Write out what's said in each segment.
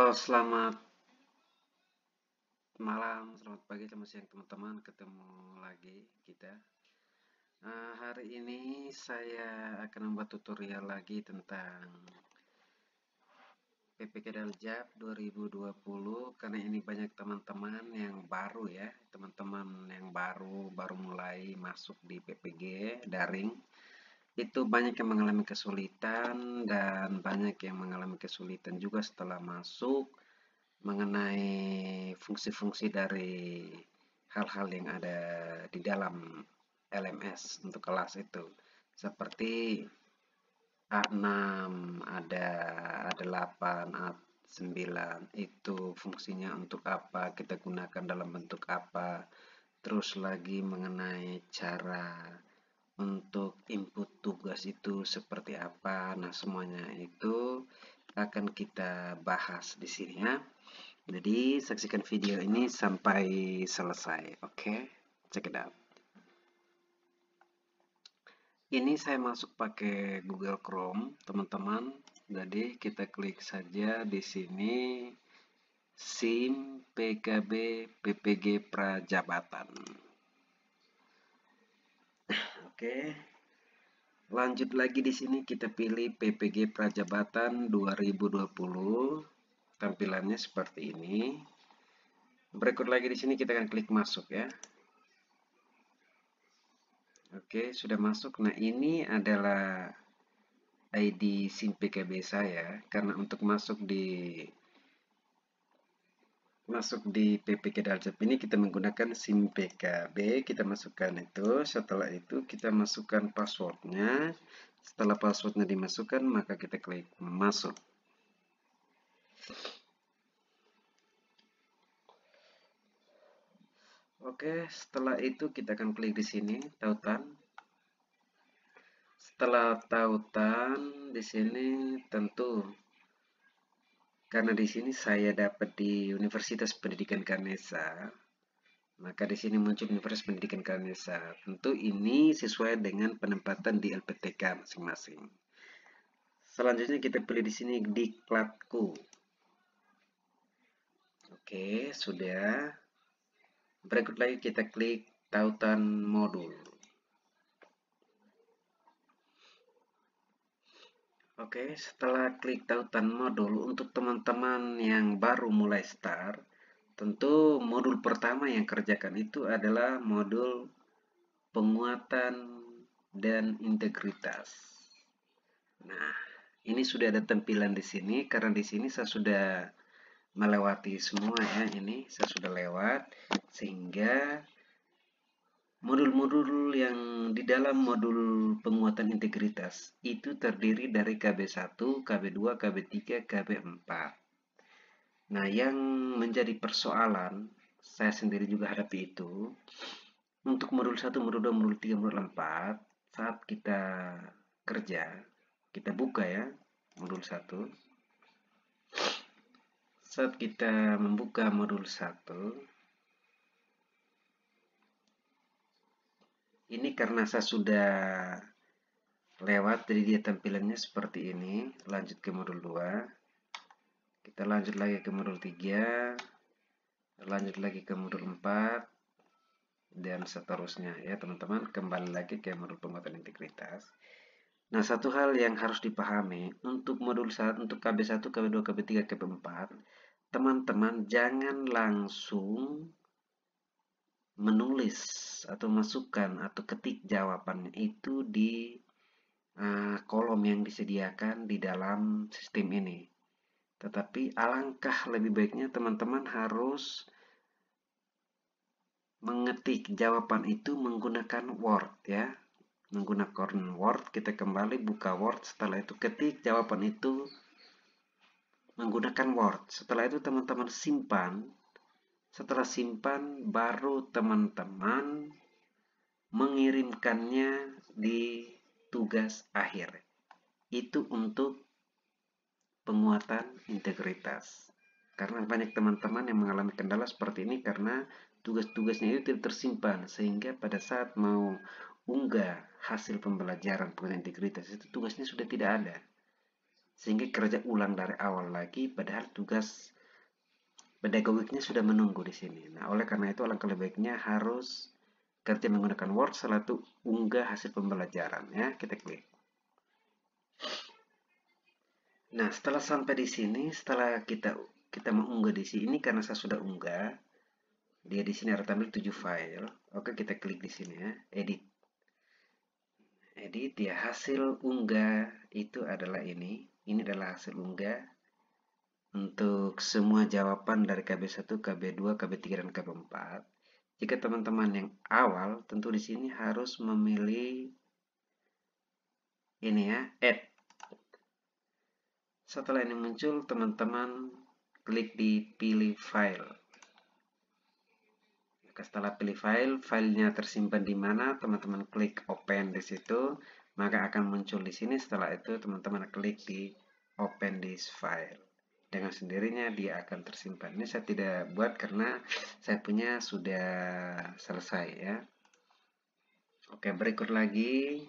Halo, selamat malam, selamat pagi, selamat siang teman-teman. Ketemu lagi kita. Hari ini saya akan membuat tutorial lagi tentang PPK Daljab 2020 karena ini banyak teman-teman yang baru ya, teman-teman yang baru mulai masuk di PPG daring. Itu banyak yang mengalami kesulitan dan banyak yang mengalami kesulitan juga setelah masuk mengenai fungsi-fungsi dari hal-hal yang ada di dalam LMS untuk kelas itu. Seperti A6, ada A8, A9, itu fungsinya untuk apa, kita gunakan dalam bentuk apa. Terus lagi mengenai cara untuk input tugas itu seperti apa. Nah, semuanya itu akan kita bahas di sini ya. Jadi, saksikan video ini sampai selesai. Oke, check it out. Ini saya masuk pakai Google Chrome, teman-teman. Jadi, kita klik saja di sini SIM PKB PPG Prajabatan. Oke. Lanjut lagi di sini kita pilih PPG Prajabatan 2020. Tampilannya seperti ini. Berikut lagi di sini kita akan klik masuk ya. Oke, sudah masuk. Nah, ini adalah ID SIM PKB saya karena untuk masuk di PPK Daljab ini kita menggunakan SIM PKB, kita masukkan itu. Setelah itu kita masukkan passwordnya. Setelah passwordnya dimasukkan, maka kita klik masuk. Oke, setelah itu kita akan klik di sini tautan. Setelah tautan di sini tentu karena di sini saya dapat di Universitas Pendidikan Ganesha, maka di sini muncul Universitas Pendidikan Ganesha. Tentu ini sesuai dengan penempatan di LPTK masing-masing. Selanjutnya kita pilih di sini diklatku. Oke, sudah. Berikut lagi kita klik tautan modul. Oke, setelah klik tautan modul, untuk teman-teman yang baru mulai start, tentu modul pertama yang kerjakan itu adalah modul penguatan dan integritas. Nah, ini sudah ada tampilan di sini, karena di sini saya sudah melewati semua ya, ini saya sudah lewat, sehingga modul-modul yang di dalam modul penguatan integritas itu terdiri dari KB1, KB2, KB3, KB4. Nah, yang menjadi persoalan, saya sendiri juga hadapi itu, untuk modul 1, modul 2, modul 3, modul 4, saat kita kerja, kita buka ya, modul 1. Saat kita membuka modul 1, ini karena saya sudah lewat, jadi dia tampilannya seperti ini. Lanjut ke modul 2. Kita lanjut lagi ke modul 3. Lanjut lagi ke modul 4. Dan seterusnya ya teman-teman. Kembali lagi ke modul penguatan integritas. Nah, satu hal yang harus dipahami untuk modul 1, untuk KB1, KB2, KB3, KB4, teman-teman jangan langsung menulis atau masukkan atau ketik jawabannya itu di kolom yang disediakan di dalam sistem ini. Tetapi alangkah lebih baiknya teman-teman harus mengetik jawaban itu menggunakan Word ya. Menggunakan Word, kita kembali buka Word, setelah itu ketik jawaban itu menggunakan Word. Setelah itu teman-teman simpan. Setelah simpan, baru teman-teman mengirimkannya di tugas akhir. Itu untuk penguatan integritas. Karena banyak teman-teman yang mengalami kendala seperti ini karena tugas-tugasnya itu tidak tersimpan, sehingga pada saat mau unggah hasil pembelajaran penguatan integritas itu tugasnya sudah tidak ada, sehingga kerja ulang dari awal lagi, padahal tugas pedagogiknya sudah menunggu di sini. Nah, oleh karena itu alangkah lebih baiknya harus kerja menggunakan Word, setelah itu unggah hasil pembelajaran ya, kita klik. Nah, setelah sampai di sini, setelah kita mengunggah di sini, karena saya sudah unggah, dia di sini ada tampil 7 file. Oke, kita klik di sini ya, edit. Edit ya, hasil unggah itu adalah ini. Ini adalah hasil unggah untuk semua jawaban dari KB1, KB2, KB3 dan KB4. Jika teman-teman yang awal, tentu di sini harus memilih ini ya, add. Setelah ini muncul, teman-teman klik di pilih file. Setelah pilih file, filenya tersimpan di mana, teman-teman klik open di situ, maka akan muncul di sini. Setelah itu teman-teman klik di open this file. Dengan sendirinya dia akan tersimpan. Ini saya tidak buat karena saya punya sudah selesai ya. Oke, berikut lagi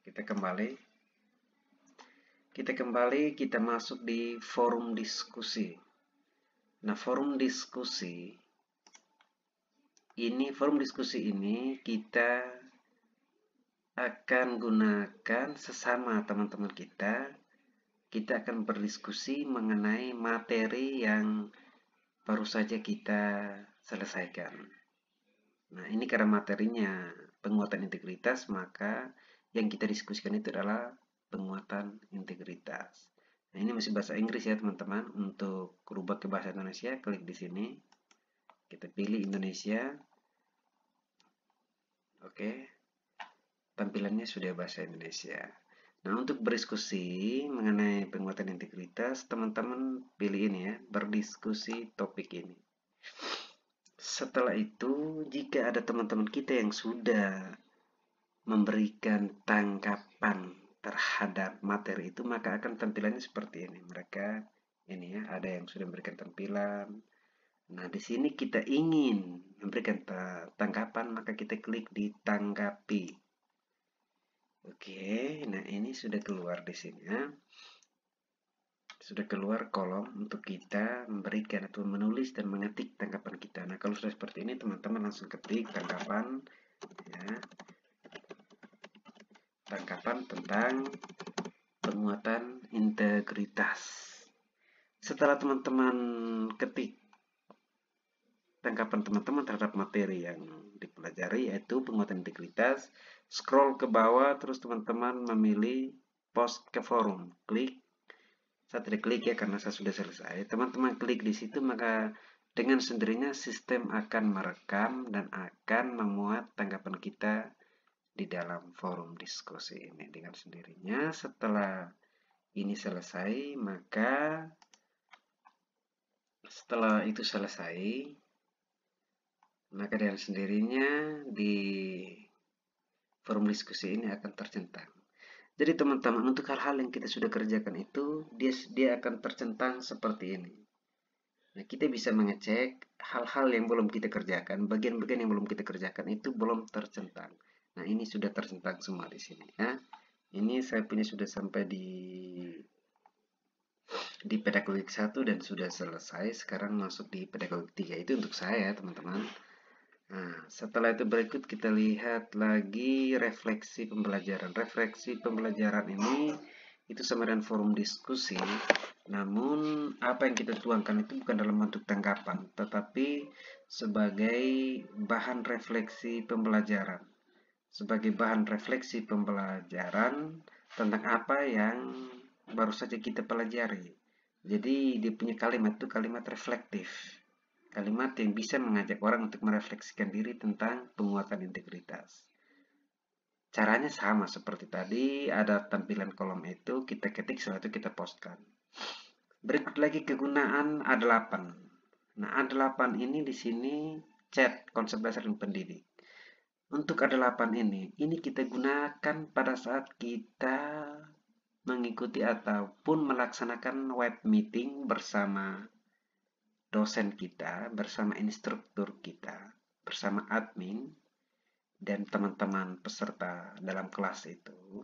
kita kembali. Kita masuk di forum diskusi. Nah, forum diskusi ini kita akan gunakan sesama teman-teman kita akan berdiskusi mengenai materi yang baru saja kita selesaikan. Nah, ini karena materinya penguatan integritas, maka yang kita diskusikan itu adalah penguatan integritas. Nah, ini masih bahasa Inggris ya teman-teman. Untuk rubah ke bahasa Indonesia, klik di sini. Kita pilih Indonesia. Oke. Tampilannya sudah bahasa Indonesia. Nah, untuk berdiskusi mengenai penguatan integritas, teman-teman pilih ini ya, berdiskusi topik ini. Setelah itu, jika ada teman-teman kita yang sudah memberikan tanggapan terhadap materi itu, maka akan tampilannya seperti ini. Mereka ini ya, ada yang sudah memberikan tampilan. Nah, di sini kita ingin memberikan tanggapan, maka kita klik di tanggapi. Oke, nah ini sudah keluar di sini ya. Sudah keluar kolom untuk kita memberikan atau menulis dan mengetik tanggapan kita. Nah, kalau sudah seperti ini, teman-teman langsung ketik tanggapan ya. Tanggapan tentang penguatan integritas. Setelah teman-teman ketik tanggapan teman-teman terhadap materi yang dipelajari, yaitu penguatan integritas, scroll ke bawah, terus teman-teman memilih post ke forum. Klik. Saya tidak klik ya karena saya sudah selesai. Teman-teman klik di situ, maka dengan sendirinya sistem akan merekam dan akan memuat tanggapan kita di dalam forum diskusi ini dengan sendirinya. Setelah ini selesai, maka setelah itu selesai, maka dengan sendirinya di forum diskusi ini akan tercentang. Jadi teman-teman, untuk hal-hal yang kita sudah kerjakan itu, dia akan tercentang seperti ini. Nah, kita bisa mengecek hal-hal yang belum kita kerjakan, bagian-bagian yang belum kita kerjakan itu belum tercentang. Nah, ini sudah tercentang semua di sini ya. Ini saya punya sudah sampai di pedagogik 1 dan sudah selesai. Sekarang masuk di pedagogik 3. Itu untuk saya, teman-teman. Nah, setelah itu berikut kita lihat lagi refleksi pembelajaran. Refleksi pembelajaran ini itu sama dengan forum diskusi. Namun, apa yang kita tuangkan itu bukan dalam bentuk tanggapan, tetapi sebagai bahan refleksi pembelajaran. Sebagai bahan refleksi pembelajaran tentang apa yang baru saja kita pelajari. Jadi, dia punya kalimat itu kalimat reflektif. Kalimat yang bisa mengajak orang untuk merefleksikan diri tentang penguatan integritas. Caranya sama seperti tadi, ada tampilan kolom itu, kita ketik, setelah itu kita postkan. Berikut lagi kegunaan A8. Nah, A8 ini di sini chat, konsep dasar pendidik. Untuk A8 ini kita gunakan pada saat kita mengikuti ataupun melaksanakan web meeting bersama dosen kita, bersama instruktur kita, bersama admin, dan teman-teman peserta dalam kelas itu.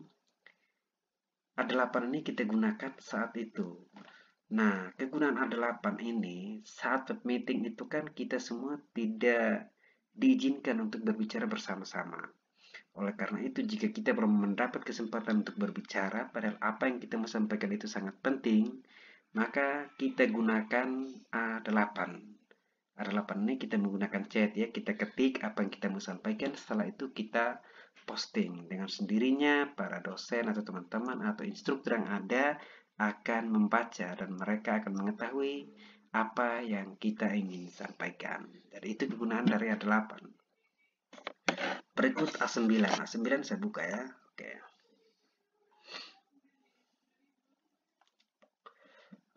A8 ini kita gunakan saat itu. Nah, kegunaan A8 ini saat web meeting itu kan kita semua tidak diizinkan untuk berbicara bersama-sama. Oleh karena itu, jika kita belum mendapat kesempatan untuk berbicara, padahal apa yang kita mau sampaikan itu sangat penting, maka kita gunakan A8. A8 ini kita menggunakan chat ya, kita ketik apa yang kita mau sampaikan, setelah itu kita posting. Dengan sendirinya, para dosen atau teman-teman atau instruktur yang ada akan membaca dan mereka akan mengetahui apa yang kita ingin sampaikan. Jadi itu kegunaan dari A8. Berikut A9. A9 saya buka ya. Oke.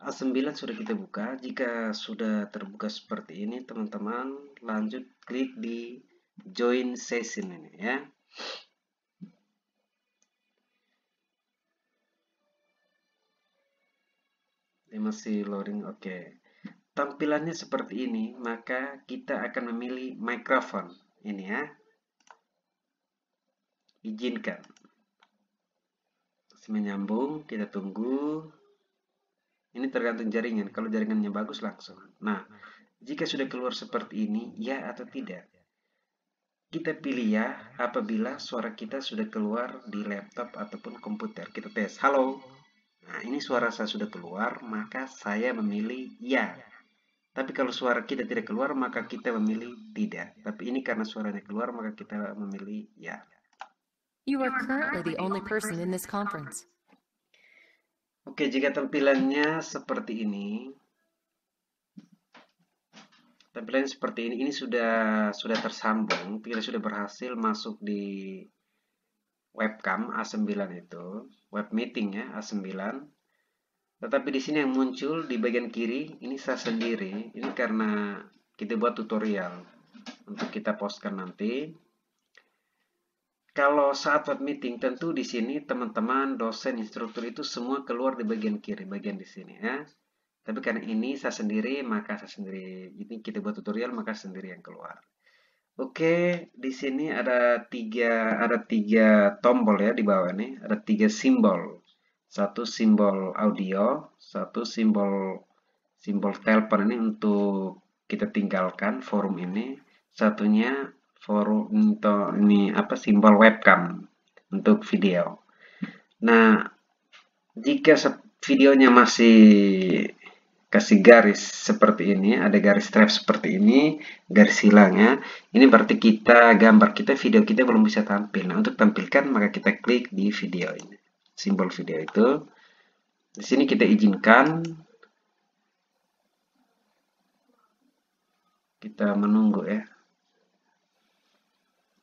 A9 sudah kita buka. Jika sudah terbuka seperti ini, teman-teman lanjut klik di join session ini ya. Ini masih loading. Oke. Tampilannya seperti ini, maka kita akan memilih mikrofon. Ini ya. Izinkan. Menyambung, kita tunggu. Ini tergantung jaringan. Kalau jaringannya bagus langsung. Nah, jika sudah keluar seperti ini, ya atau tidak. Kita pilih ya apabila suara kita sudah keluar di laptop ataupun komputer. Kita tes. Halo. Nah, ini suara saya sudah keluar, maka saya memilih ya. Tapi kalau suara kita tidak keluar, maka kita memilih tidak. Tapi ini karena suaranya keluar, maka kita memilih ya. You are currently the only person in this conference. Oke, jika tampilannya seperti ini, ini sudah tersambung, kita sudah berhasil masuk di webcam A9 itu, web meeting ya A9. Tetapi di sini yang muncul di bagian kiri ini saya sendiri. Ini karena kita buat tutorial untuk kita postkan nanti. Kalau saat web meeting tentu di sini teman-teman, dosen, instruktur itu semua keluar di bagian kiri, bagian di sini ya. Tapi karena ini saya sendiri, maka saya sendiri. Ini kita buat tutorial, maka sendiri yang keluar. Oke, di sini ada tiga tombol ya di bawah nih. Ada 3 simbol. Satu simbol audio, satu simbol telepon ini untuk kita tinggalkan forum ini. Satunya forum untuk ini apa simbol webcam untuk video. Nah, jika videonya masih kasih garis seperti ini, ada garis strap seperti ini, garis hilangnya, ini berarti gambar kita, video kita belum bisa tampil. Nah, untuk tampilkan maka kita klik di video ini, simbol video itu. Di sini kita izinkan, kita menunggu ya.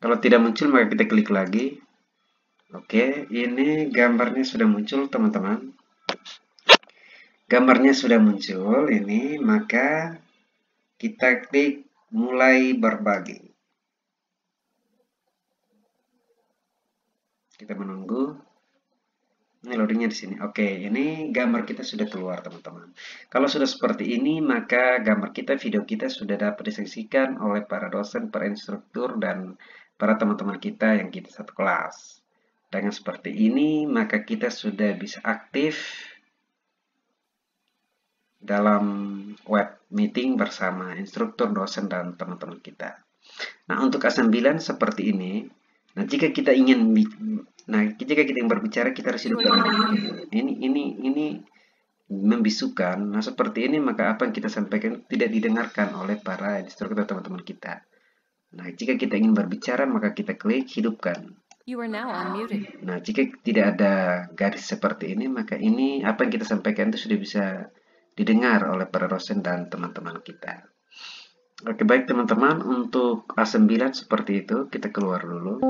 Kalau tidak muncul maka kita klik lagi. Oke, ini gambarnya sudah muncul teman-teman. Gambarnya sudah muncul ini, maka kita klik mulai berbagi. Kita menunggu. Ini loadingnya di sini. Oke, ini gambar kita sudah keluar teman-teman. Kalau sudah seperti ini, maka gambar kita, video kita sudah dapat disaksikan oleh para dosen, para instruktur, dan para teman-teman kita yang kita satu kelas. Dengan seperti ini, maka kita sudah bisa aktif dalam web meeting bersama instruktur, dosen, dan teman-teman kita. Nah, untuk A9 seperti ini. Nah, jika kita ingin berbicara, kita harus hidupkan ini membisukan. Nah, seperti ini maka apa yang kita sampaikan tidak didengarkan oleh para instruktur teman-teman kita. Nah, jika kita ingin berbicara, maka kita klik hidupkan. You are now unmuted. Nah, jika tidak ada garis seperti ini, maka ini apa yang kita sampaikan itu sudah bisa didengar oleh para dosen dan teman-teman kita. Oke, baik teman-teman, untuk A9 seperti itu, kita keluar dulu.